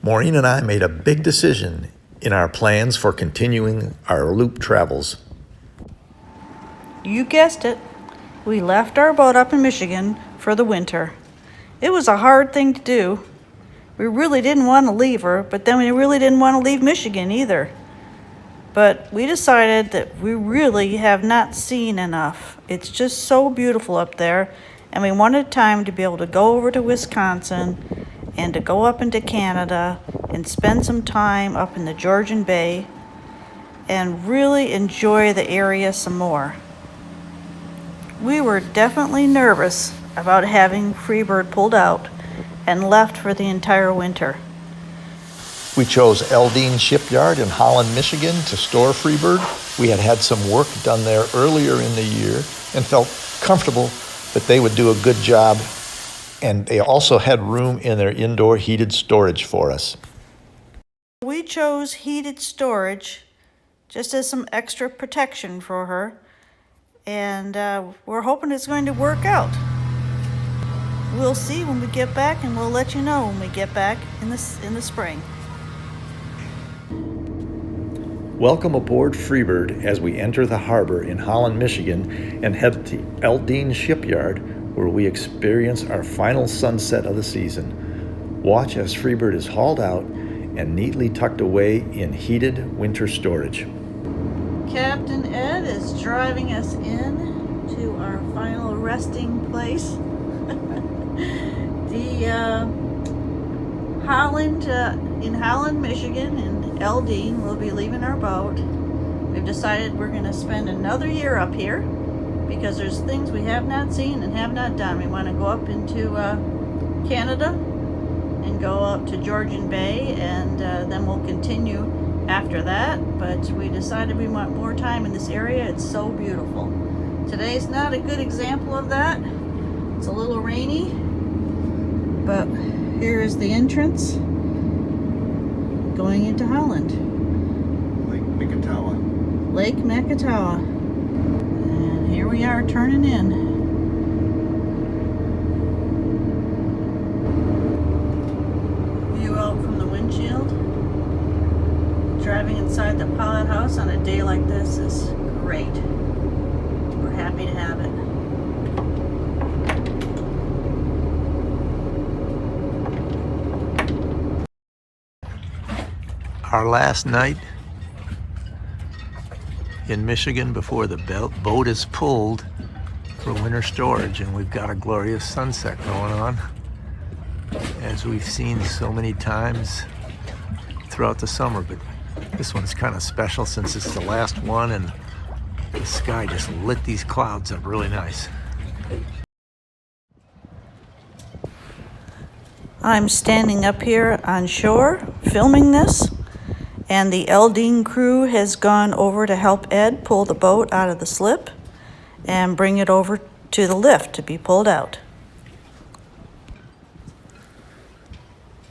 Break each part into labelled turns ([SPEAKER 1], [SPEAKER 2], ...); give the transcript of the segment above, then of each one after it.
[SPEAKER 1] Maureen and I made a big decision in our plans for continuing our loop travels.
[SPEAKER 2] You guessed it. We left our boat up in Michigan for the winter. It was a hard thing to do. We really didn't want to leave her, but then we really didn't want to leave Michigan either. But we decided that we really have not seen enough. It's just so beautiful up there, and we wanted time to be able to go over to Wisconsin and to go up into Canada and spend some time up in the Georgian Bay and really enjoy the area some more. We were definitely nervous about having Freebird pulled out and left for the entire winter.
[SPEAKER 1] We chose Eldine Shipyard in Holland, Michigan to store Freebird. We had had some work done there earlier in the year and felt comfortable that they would do a good job, and they also had room in their indoor heated storage for us.
[SPEAKER 2] We chose heated storage just as some extra protection for her, and we're hoping it's going to work out. We'll see when we get back, and we'll let you know when we get back in the spring.
[SPEAKER 1] Welcome aboard Freebird as we enter the harbor in Holland, Michigan, and head to Eldine Shipyard, where we experience our final sunset of the season. Watch as Freebird is hauled out and neatly tucked away in heated winter storage.
[SPEAKER 2] Captain Ed is driving us in to our final resting place. In Holland, Michigan, and Eldine, we'll be leaving our boat. We've decided we're going to spend another year up here because there's things we have not seen and have not done. We want to go up into Canada and go up to Georgian Bay, and then we'll continue after that. But we decided we want more time in this area. It's so beautiful. Today's not a good example of that. It's a little rainy, but here is the entrance going into Holland. Lake Macatawa. And here we are turning in. View out from the windshield. Driving inside the pilot house on a day like this is great. We're happy to have it.
[SPEAKER 1] Our last night in Michigan before the boat is pulled for winter storage, and we've got a glorious sunset going on, as we've seen so many times throughout the summer. But this one's kind of special since it's the last one, and the sky just lit these clouds up really nice.
[SPEAKER 2] I'm standing up here on shore filming this, and the Eldine crew has gone over to help Ed pull the boat out of the slip and bring it over to the lift to be pulled out.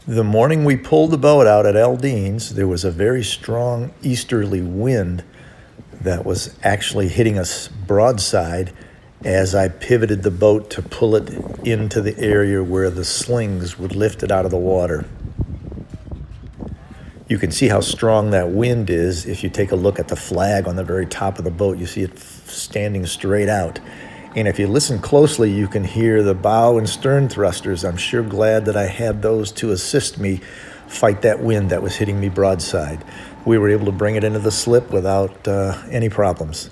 [SPEAKER 1] The morning we pulled the boat out at Eldine's, there was a very strong easterly wind that was actually hitting us broadside as I pivoted the boat to pull it into the area where the slings would lift it out of the water. You can see how strong that wind is if you take a look at the flag on the very top of the boat. You see it standing straight out. And if you listen closely, you can hear the bow and stern thrusters. I'm sure glad that I had those to assist me fight that wind that was hitting me broadside. We were able to bring it into the slip without any problems.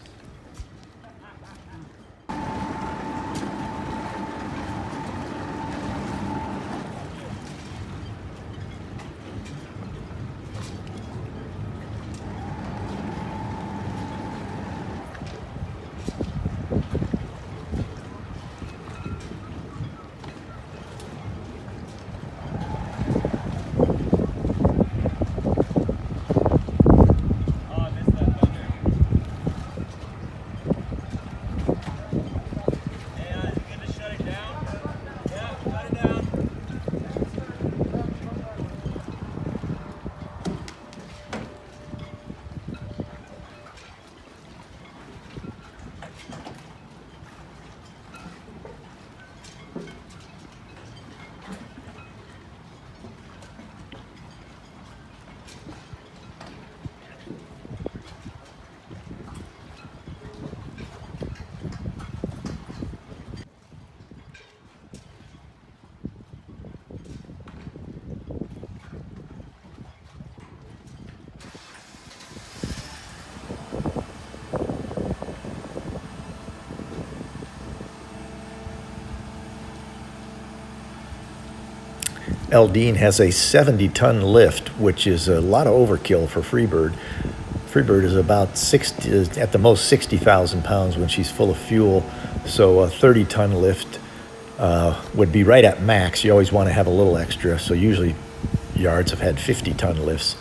[SPEAKER 1] Eldine has a 70-ton lift, which is a lot of overkill for Freebird. Freebird is about 60, at the most 60,000 pounds when she's full of fuel, so a 30-ton lift would be right at max. You always want to have a little extra, so usually yards have had 50-ton lifts,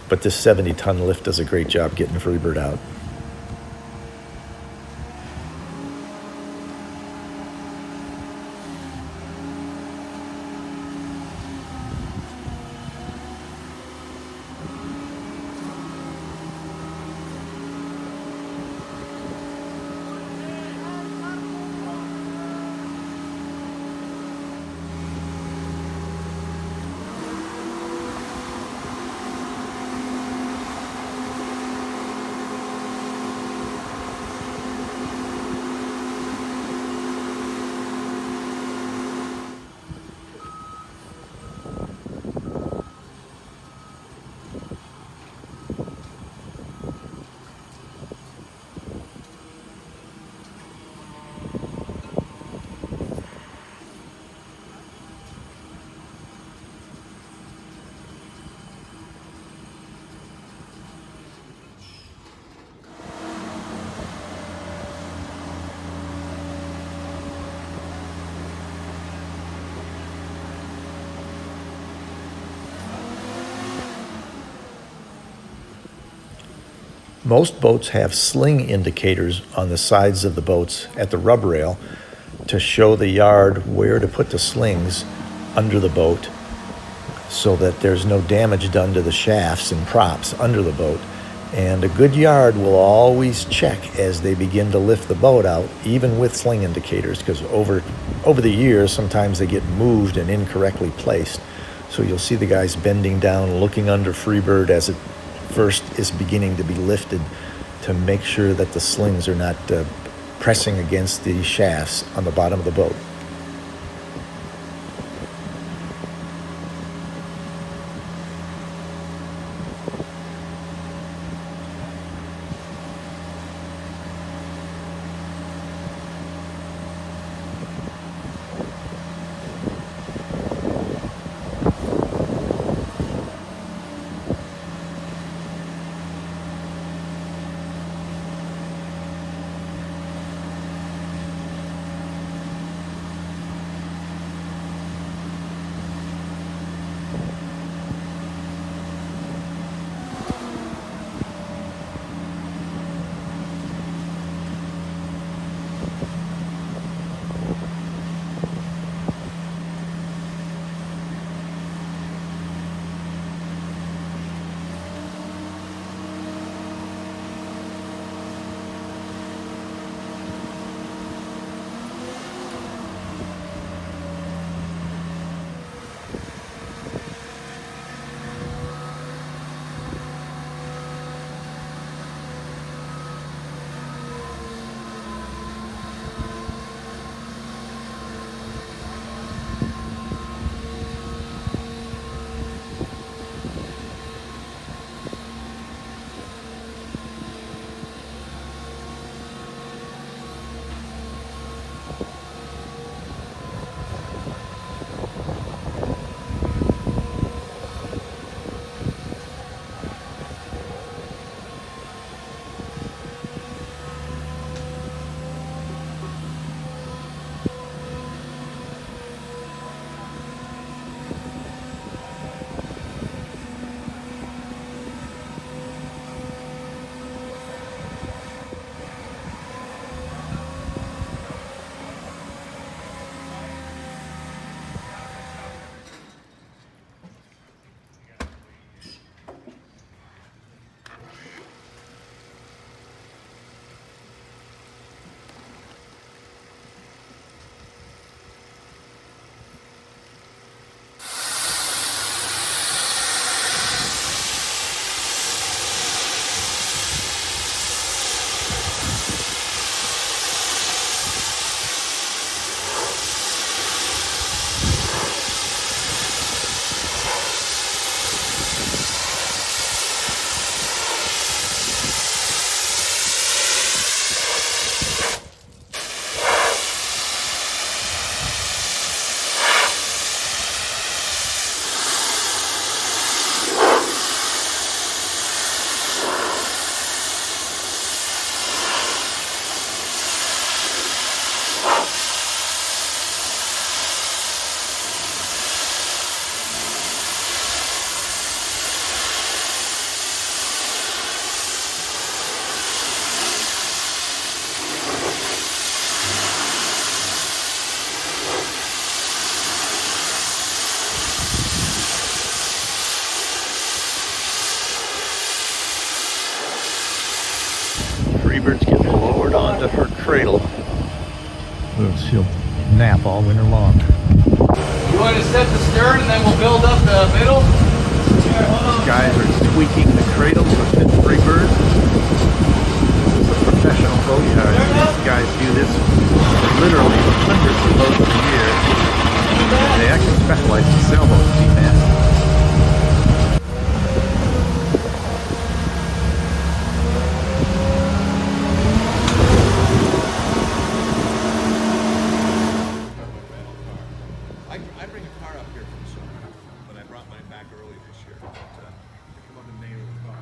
[SPEAKER 1] but this 70-ton lift does a great job getting Freebird out. Most boats have sling indicators on the sides of the boats at the rub rail to show the yard where to put the slings under the boat so that there's no damage done to the shafts and props under the boat. And a good yard will always check as they begin to lift the boat out, even with sling indicators, because over the years, sometimes they get moved and incorrectly placed. So you'll see the guys bending down, looking under Freebird as it first is beginning to be lifted to make sure that the slings are not pressing against the shafts on the bottom of the boat. she'll nap all winter long.
[SPEAKER 3] You want to set the stern and then we'll build up the middle?
[SPEAKER 1] These guys are tweaking the cradle with this Freebird. This is a professional boat yard. These guys do this literally hundreds of boats a year. They actually specialize in sailboats, man.
[SPEAKER 4] I bring a car up here from somewhere, but I brought mine back early this year. But, to come up and name the car.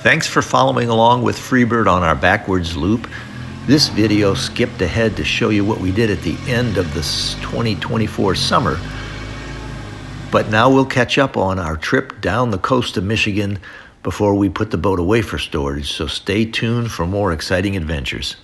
[SPEAKER 1] Thanks for following along with Freebird on our backwards loop. This video skipped ahead to show you what we did at the end of this 2024 summer, but now we'll catch up on our trip down the coast of Michigan before we put the boat away for storage, so stay tuned for more exciting adventures.